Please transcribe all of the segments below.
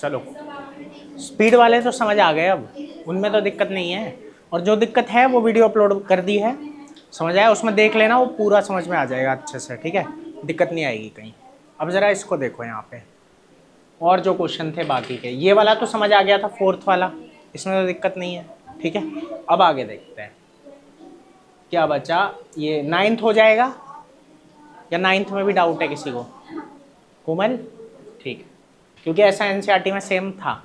चलो स्पीड वाले तो समझ आ गए, अब उनमें तो दिक्कत नहीं है, और जो दिक्कत है वो वीडियो अपलोड कर दी है, समझ आया, उसमें देख लेना, वो पूरा समझ में आ जाएगा अच्छे से, ठीक है, दिक्कत नहीं आएगी कहीं। अब ज़रा इसको देखो यहाँ पे, और जो क्वेश्चन थे बाकी के, ये वाला तो समझ आ गया था, फोर्थ वाला, इसमें तो दिक्कत नहीं है, ठीक है। अब आगे देखते हैं क्या बचा, ये 9th हो जाएगा या 9th में भी डाउट है किसी को? कोमल, ठीक है, क्योंकि ऐसा एनसीईआरटी में सेम था,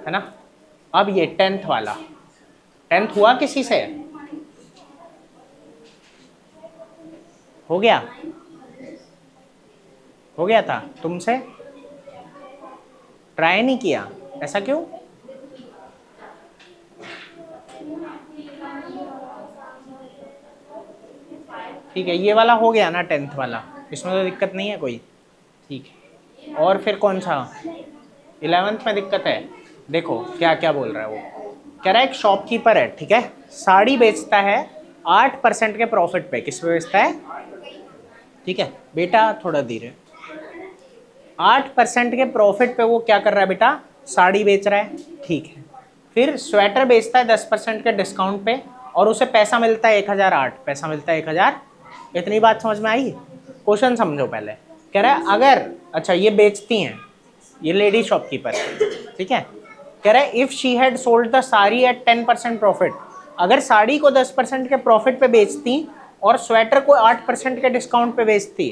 है ना। अब ये 10th वाला, 10th हुआ किसी से? हो गया? हो गया था तुमसे? ट्राई नहीं किया, ऐसा क्यों? ठीक है, ये वाला हो गया ना 10th वाला, इसमें तो दिक्कत नहीं है कोई, ठीक है। और फिर कौन सा 11th में दिक्कत है? देखो क्या क्या बोल रहा है वो, कह रहा है एक शॉपकीपर है, ठीक है, साड़ी बेचता है 8% के प्रॉफिट पे। किस पे बेचता है? ठीक है बेटा, थोड़ा धीरे। 8% के प्रॉफिट पे वो क्या कर रहा है बेटा? साड़ी बेच रहा है, ठीक है। फिर स्वेटर बेचता है 10% के डिस्काउंट पे, और उसे पैसा मिलता है 1008, पैसा मिलता है 1000। इतनी बात समझ में आई? क्वेश्चन समझो पहले। कह रहा है अगर, अच्छा ये बेचती हैं, ये लेडी शॉपकीपर, ठीक है, कह रहा है if she had sold the sari at 10% profit, अगर साड़ी को 10% के प्रॉफिट पे बेचती और स्वेटर को 8% के डिस्काउंट पे बेचती,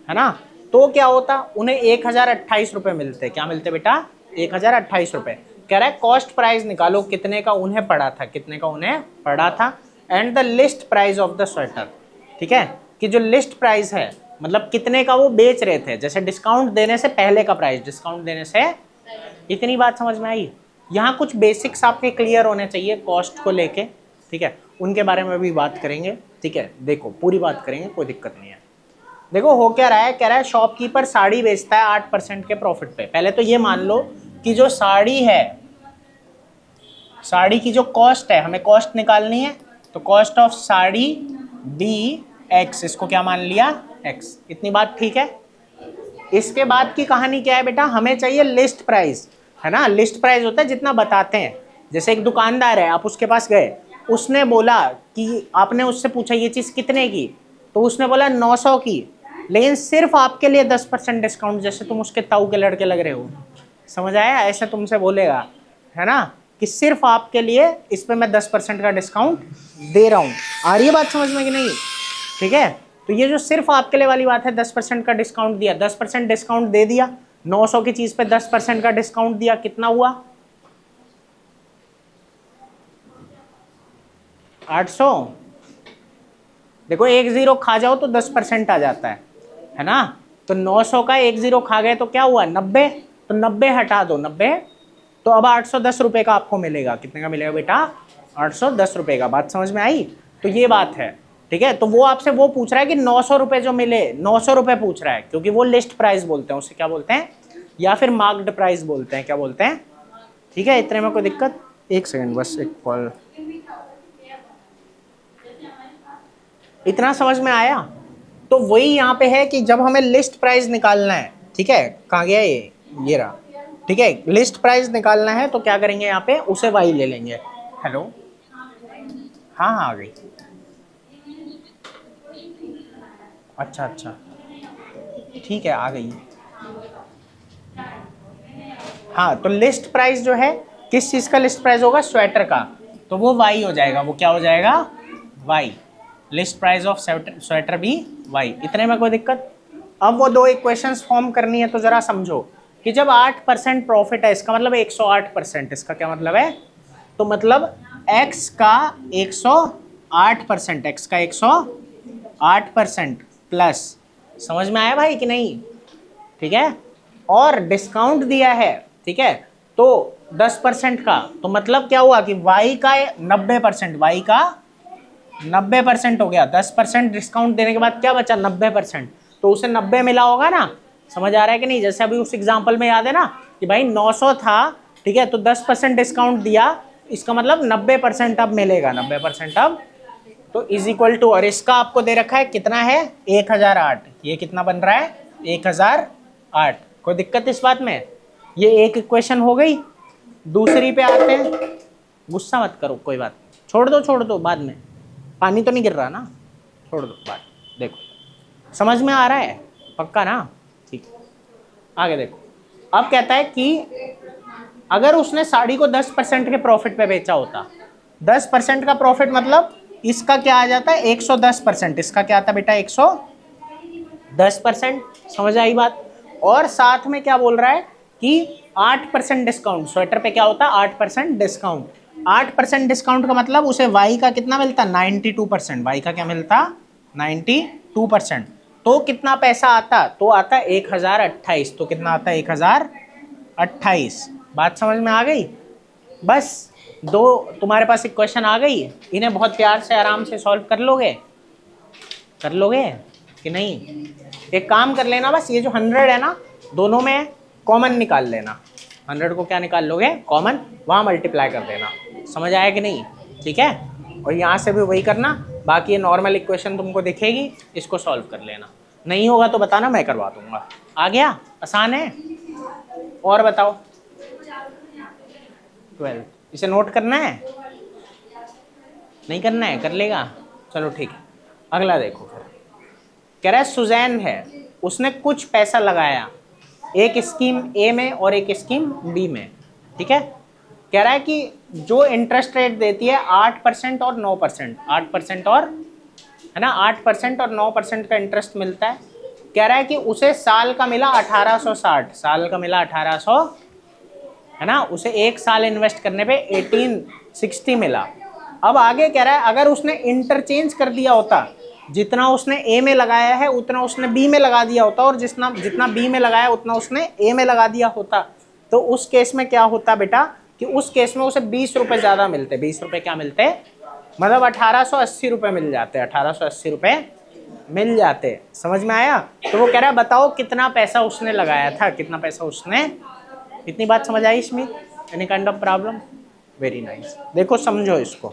है ना, तो क्या होता? उन्हें 1028 रुपये मिलते। क्या मिलते बेटा? 1028 रुपये। कह रहा है कॉस्ट प्राइस निकालो, कितने का उन्हें पड़ा था, कितने का उन्हें पड़ा था, and the list price of the sweater, ठीक है, कि जो लिस्ट प्राइस है, मतलब कितने का वो बेच रहे थे, जैसे डिस्काउंट देने से पहले का प्राइस, डिस्काउंट देने से। इतनी बात समझ में आई? यहाँ कुछ बेसिक्स आपके क्लियर होने चाहिए कॉस्ट को लेके, ठीक है, उनके बारे में भी बात करेंगे, ठीक है, देखो पूरी बात करेंगे, कोई दिक्कत नहीं है। देखो हो क्या रहा है, कह रहा है शॉपकीपर साड़ी बेचता है 8% के प्रॉफिट पे। पहले तो ये मान लो कि जो साड़ी है, साड़ी की जो कॉस्ट है, हमें कॉस्ट निकालनी है, तो cost of sari be X, इसको क्या मान लिया? एक्स। इतनी बात ठीक है? इसके बाद की कहानी क्या है बेटा? हमें चाहिए लिस्ट प्राइस, है ना। लिस्ट प्राइस होता है जितना बताते हैं। जैसे एक दुकानदार है, आप उसके पास गए, उसने बोला कि आपने उससे पूछा ये चीज़ कितने की, तो उसने बोला 900 की, लेकिन सिर्फ आपके लिए 10% डिस्काउंट, जैसे तुम उसके ताऊ के लड़के लग रहे हो, समझ आया? ऐसे तुमसे बोलेगा, है ना, कि सिर्फ आपके लिए इस पे मैं 10% का डिस्काउंट दे रहा हूँ। आ रही है बात समझ में कि नहीं? ठीक है, तो ये जो सिर्फ आपके लिए वाली बात है, 10% का डिस्काउंट दिया, 10% डिस्काउंट दे दिया, 900 की चीज पे 10% का डिस्काउंट दिया, कितना हुआ? 800। देखो एक जीरो खा जाओ तो 10% आ जाता है ना, तो 900 का एक जीरो खा गए तो क्या हुआ? 90, तो 90 हटा दो, 90, तो अब 810 रुपए का आपको मिलेगा। कितने का मिलेगा बेटा? 810 रुपए का। बात समझ में आई? तो ये बात है, ठीक है। तो वो आपसे वो पूछ रहा है कि 900 रुपए जो मिले, 900 रुपए पूछ रहा है, क्योंकि वो लिस्ट प्राइस बोलते हैं, उसे क्या बोलते हैं? या फिर मार्क्ड प्राइस बोलते हैं, क्या बोलते हैं? ठीक है, इतने में कोई दिक्कत? एक सेकंड बस, एक कॉल। इतना समझ में आया? तो वही यहाँ पे है कि जब हमें लिस्ट प्राइस निकालना है, ठीक है, कहाँ गया ये रहा, ठीक है, लिस्ट प्राइस निकालना है, तो क्या करेंगे यहाँ पे? उसे वाई ले लेंगे। हेलो, हाँ हाँ आ गई। अच्छा अच्छा, ठीक है आ गई। हाँ, तो लिस्ट प्राइस जो है, किस चीज़ का लिस्ट प्राइस होगा? स्वेटर का, तो वो वाई हो जाएगा। वो क्या हो जाएगा? Y. List price of sweater भी वाई। इतने में कोई दिक्कत? अब वो दो इक्वेशंस फॉर्म करनी है, तो जरा समझो कि जब 8% प्रॉफिट है, इसका मतलब 108%। इसका क्या मतलब है? तो मतलब x का 108%, x का 108% प्लस, समझ में आया भाई कि नहीं? ठीक है, और डिस्काउंट दिया है, ठीक है, तो 10% का, तो मतलब क्या हुआ कि y का 90%, y का 90% हो गया। 10% डिस्काउंट देने के बाद क्या बचा? 90%, तो उसे 90 मिला होगा ना। समझ आ रहा है कि नहीं? जैसे अभी उस एग्जांपल में याद है ना कि भाई 900 था, ठीक है, तो 10% डिस्काउंट दिया, इसका मतलब 90% अब मिलेगा, 90% अब, तो इज इक्वल टू, और इसका आपको दे रखा है कितना है? 1008। ये कितना बन रहा है? 1008। कोई दिक्कत इस बात में? ये एक इक्वेशन हो गई। दूसरी पे आते हैं, गुस्सा मत करो, कोई बात नहीं, छोड़ दो बाद में, पानी तो नहीं गिर रहा ना, छोड़ दो बात। देखो समझ में आ रहा है पक्का ना? ठीक, आगे देखो। अब कहता है कि अगर उसने साड़ी को 10% के प्रॉफिट पे बेचा होता, 10% का प्रॉफिट मतलब इसका क्या आ जाता है 110%, इसका क्या आता है बेटा 110%। समझ आई बात? और साथ में क्या बोल रहा है कि 8% डिस्काउंट, स्वेटर पे क्या होता है 8% डिस्काउंट। 8% डिस्काउंट का मतलब उसे वाई का कितना मिलता 92%, वाई का क्या मिलता 92%। तो कितना पैसा आता, तो आता 1028, तो कितना आता 1028। बात समझ में आ गई? बस दो तुम्हारे पास इक्वेशन आ गई, इन्हें बहुत प्यार से आराम से सॉल्व कर लोगे कि नहीं? एक काम कर लेना, बस ये जो 100 है ना, दोनों में कॉमन निकाल लेना। 100 को क्या निकाल लोगे कॉमन, वहाँ मल्टीप्लाई कर देना। समझ आया कि नहीं? ठीक है, और यहाँ से भी वही करना। बाकी ये नॉर्मल इक्वेशन तुमको दिखेगी, इसको सॉल्व कर लेना। नहीं होगा तो बताना, मैं करवा दूंगा। आ गया? आसान है। और बताओ 12, इसे नोट करना है नहीं करना है? कर लेगा, चलो ठीक है। अगला देखो फिर, कह रहा है सुजैन है, उसने कुछ पैसा लगाया एक स्कीम ए में और एक स्कीम बी में। ठीक है, कह रहा है कि जो इंटरेस्ट रेट देती है 8% और 9%, 8% और है ना 8% और 9% का इंटरेस्ट मिलता है। कह रहा है कि उसे साल का मिला 1860, साल का मिला 1800 है ना, उसे एक साल इन्वेस्ट करने पे 1860 मिला। अब आगे कह रहा है अगर उसने इंटरचेंज कर दिया होता, जितना उसने ए में लगाया है उतना उसने बी में लगा दिया होता, और जितना बी में लगाया उतना उसने ए में लगा दिया होता, तो उस केस में क्या होता बेटा कि उस केस में उसे 20 रुपये ज़्यादा मिलते। 20 रुपये क्या मिलते, मतलब 1880 रुपये मिल जाते, 1880 रुपये मिल जाते। समझ में आया? तो वो कह रहा है बताओ कितना पैसा उसने लगाया था, कितना पैसा उसने। इतनी बात समझ आई इसमें? Any kind of problem? Very nice. देखो समझो इसको,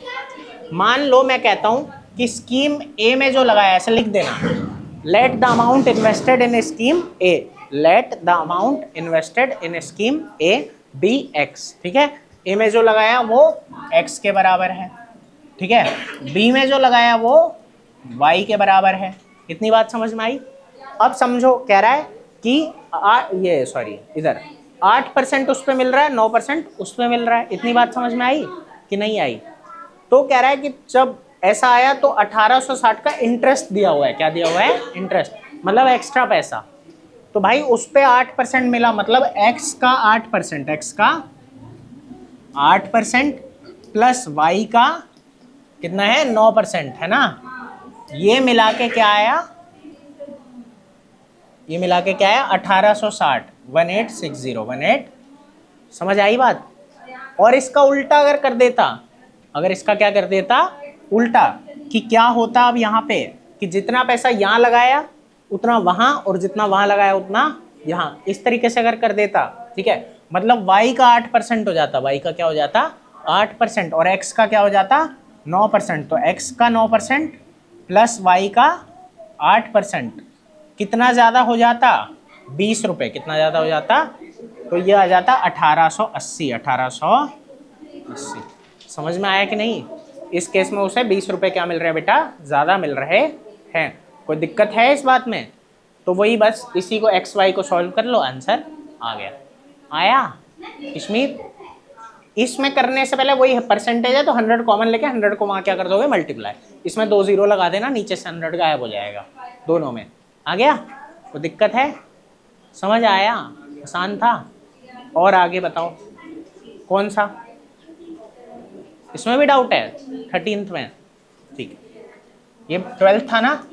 मान लो मैं कहता हूं कि स्कीम ए में जो लगाया, ऐसे लिख देना, let the amount invested in scheme A, let the amount invested in scheme A be X. ठीक है, ए में जो लगाया वो एक्स के बराबर है, ठीक है, बी में जो लगाया वो वाई के बराबर है। इतनी बात समझ में आई? अब समझो, कह रहा है कि इधर 8% उस पर मिल रहा है, 9% उस पर मिल रहा है। इतनी बात समझ में आई कि नहीं आई? तो कह रहा है कि जब ऐसा आया तो 1860 का इंटरेस्ट दिया हुआ है। क्या दिया हुआ है? इंटरेस्ट, मतलब एक्स्ट्रा पैसा। तो भाई उस पे 8% मिला, मतलब x का 8%, x का 8% प्लस y का कितना है 9%, है ना। ये मिला के क्या आया, ये मिला के क्या आया 1860, 1860। समझ आई बात? और इसका उल्टा अगर कर देता, अगर इसका क्या कर देता उल्टा, कि क्या होता अब यहाँ पे कि जितना पैसा यहाँ लगाया उतना वहाँ, और जितना वहाँ लगाया उतना यहाँ, इस तरीके से अगर कर देता, ठीक है, मतलब y का 8% हो जाता, y का क्या हो जाता 8%, और x का क्या हो जाता 9%। तो x का 9% प्लस y का 8% कितना ज़्यादा हो जाता 20 रुपये, कितना ज़्यादा हो जाता, तो ये आ जाता 1880, 1880। समझ में आया कि नहीं? इस केस में उसे 20 रुपये क्या मिल रहे हैं बेटा, ज़्यादा मिल रहे हैं। कोई दिक्कत है इस बात में? तो वही बस इसी को एक्स वाई को सॉल्व कर लो, आंसर आ गया। आया कश्मीर? इसमें करने से पहले वही परसेंटेज है, तो 100 कॉमन लेके 100 को वहाँ क्या कर दोगे मल्टीप्लाई, इसमें 2 0 लगा देना, नीचे से 100 गायब हो जाएगा दोनों में। आ गया? कोई दिक्कत है? समझ आया? आसान था? और आगे बताओ कौन सा, इसमें भी डाउट है 13th में? ठीक है, ये 12th था ना,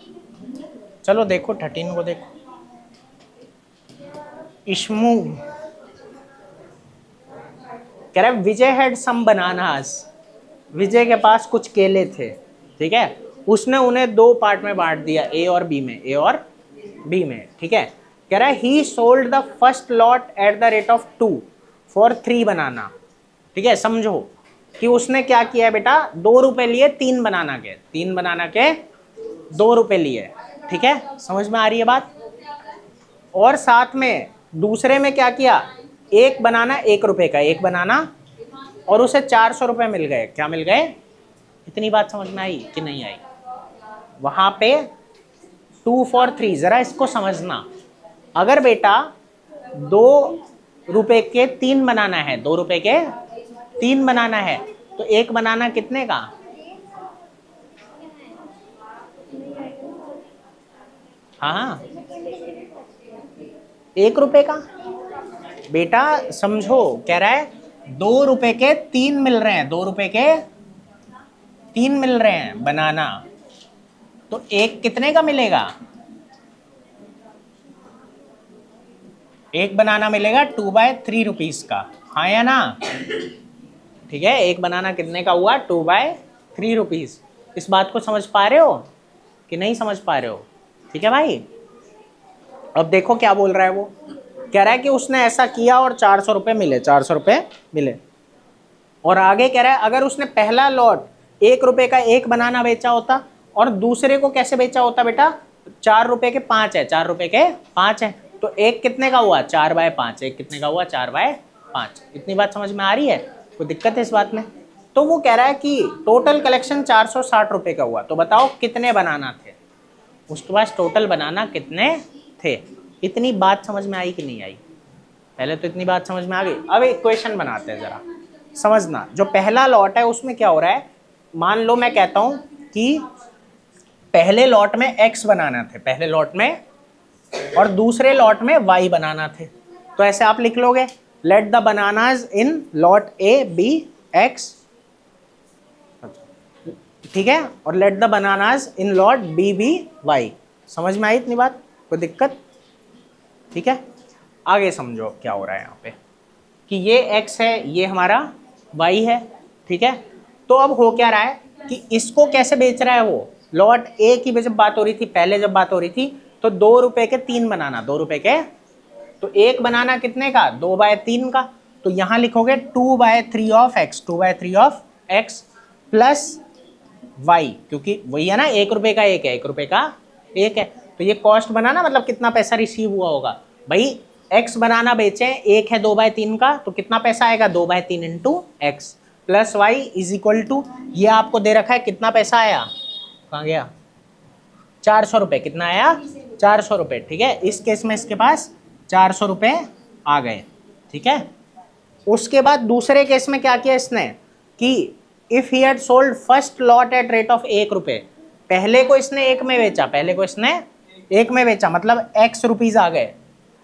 चलो देखो 13 को देखो। इश्मू कह रहा है विजय हैड सम बनानास, विजय के पास कुछ केले थे, ठीक है, उसने उन्हें 2 पार्ट में बांट दिया, ए और बी में, ए और बी में। ठीक है, कह रहा है ही sold the first lot at the rate of 2 for 3 बनाना। ठीक है, समझो कि उसने क्या किया है बेटा, 2 रुपए लिए 3 बनाना के, 3 बनाना के 2 रुपए लिए। ठीक है, समझ में आ रही है बात? और साथ में दूसरे में क्या किया, एक बनाना 1 रुपए का, एक बनाना, और उसे 400 रुपए मिल गए। क्या मिल गए? इतनी बात समझ में आई कि नहीं आई? वहां पे 2 for 3, जरा इसको समझना। अगर बेटा 2 रुपए के 3 बनाना है, 2 रुपए के 3 बनाना है, तो एक बनाना कितने का? हाँ, 1 रुपए का। बेटा समझो, कह रहा है 2 रुपए के 3 मिल रहे हैं, 2 रुपए के 3 मिल रहे हैं बनाना, तो एक कितने का मिलेगा? एक बनाना मिलेगा 2/3 रुपीज का, हाँ या ना? ठीक है, एक बनाना कितने का हुआ? 2/3 रुपीज। इस बात को समझ पा रहे हो कि नहीं समझ पा रहे हो? ठीक है भाई। अब देखो क्या बोल रहा है वो, कह रहा है कि उसने ऐसा किया और 400 रुपये मिले, 400 रुपये मिले। और आगे कह रहा है अगर उसने पहला लॉट 1 रुपए का एक बनाना बेचा होता और दूसरे को कैसे बेचा होता बेटा? 4 रुपए के 5 है, 4 रुपए के 5 है, तो एक कितने का हुआ? 4/5। एक कितने का हुआ? 4/5। इतनी बात समझ में आ रही है? कोई दिक्कत है इस बात में? तो वो कह रहा है कि टोटल कलेक्शन 460 रुपए का हुआ, तो बताओ कितने बनाना थे? उसके पास टोटल बनाना कितने थे? इतनी बात समझ में आई कि नहीं आई? पहले तो इतनी बात समझ में आ गई। अब एक क्वेश्चन बनाते हैं, जरा समझना। जो पहला लॉट है उसमें क्या हो रहा है, मान लो मैं कहता हूं कि पहले लॉट में x बनाना थे, पहले लॉट में, और दूसरे लॉट में y बनाना थे। तो ऐसे आप लिख लोगे, let the bananas in lot A be x, ठीक है, और let the bananas in lot B be y। समझ में आई इतनी बात? कोई दिक्कत? ठीक है, आगे समझो क्या हो रहा है यहाँ पे, कि ये x है, ये हमारा y है, ठीक है। तो अब हो क्या रहा है कि इसको कैसे बेच रहा है वो? लॉट ए की जब बात हो रही थी, पहले जब बात हो रही थी, तो 2 रुपए के 3 बनाना, 2 रुपए के, तो एक बनाना कितने का? 2/3 का। तो यहां लिखोगे 2/3 of x, 2/3 of x plus y, क्योंकि वही है ना, 1 रुपए का एक है, 1 रुपए का एक है, तो ये कॉस्ट बनाना मतलब कितना पैसा रिसीव हुआ होगा भाई। x बनाना बेचे, एक है 2/3 का, तो कितना पैसा आएगा? 2/3 into X plus Y is equal to, ये आपको दे रखा है, कितना पैसा आया? कहाँ गया? 400 रुपये। कितना आया? 400 रुपये। ठीक है, इस केस में इसके पास 400 रुपये आ गए, ठीक है। उसके बाद दूसरे केस में क्या किया इसने कि if he had sold first lot at rate of 1 रुपये, पहले को इसने 1 में बेचा, पहले को इसने 1 में बेचा, मतलब x रुपीज आ गए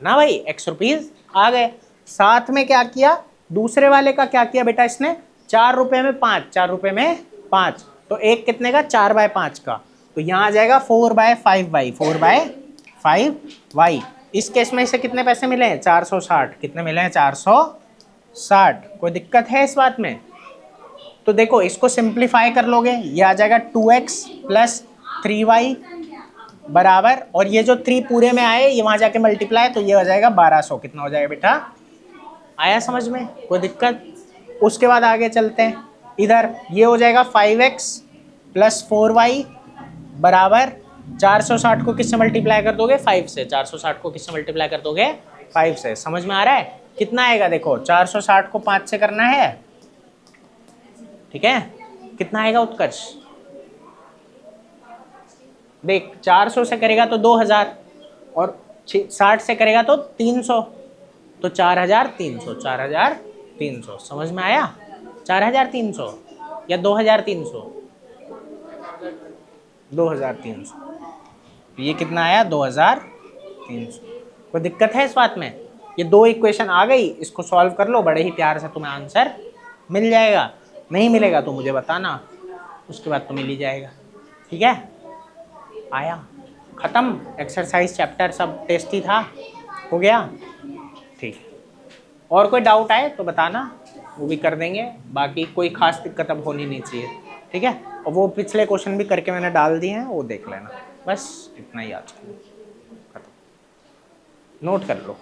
ना भाई, x रुपीज आ गए। साथ में क्या किया, दूसरे वाले का क्या किया बेटा इसने? 4 रुपये में 5, 4 रुपये में 5, तो एक कितने का? 4/5 का, तो यहाँ आ जाएगा 4/5y, 4/5y। इस केस में इसे कितने पैसे मिले हैं? 460। कितने मिले हैं? 460। कोई दिक्कत है इस बात में? तो देखो इसको सिंप्लीफाई कर लोगे, ये आ जाएगा 2x प्लस 3y बराबर, और ये जो 3 पूरे में आए ये वहां जाके मल्टीप्लाई, तो ये हो जाएगा 1200। कितना हो जाएगा बेटा? आया समझ में? कोई दिक्कत? उसके बाद आगे चलते हैं, इधर ये हो जाएगा 5x प्लस 4y बराबर 460 को किससे मल्टीप्लाई कर दोगे? 5 से। 460 को किससे मल्टीप्लाई कर दोगे? 5 से। समझ में आ रहा है? कितना आएगा देखो, 460 को 5 से करना है, ठीक है, कितना आएगा उत्कर्ष? देख 400 से करेगा तो 2000, और 60 से करेगा तो 300, तो 4300, 4300। समझ में आया? 4300 या 2300? 2300। ये कितना आया? 2300। कोई दिक्कत है इस बात में? ये 2 इक्वेशन आ गई, इसको सॉल्व कर लो, बड़े ही प्यार से तुम्हें आंसर मिल जाएगा। नहीं मिलेगा तो मुझे बताना, उसके बाद तो मिल ही जाएगा, ठीक है। आया? खत्म? एक्सरसाइज चैप्टर सब टेस्टी था, हो गया? ठीक। और कोई डाउट आए तो बताना, वो भी कर देंगे, बाकी कोई खास दिक्कत अब होनी नहीं चाहिए, ठीक है। और वो पिछले क्वेश्चन भी करके मैंने डाल दिए हैं, वो देख लेना, बस इतना ही आज खत्म। नोट कर लो।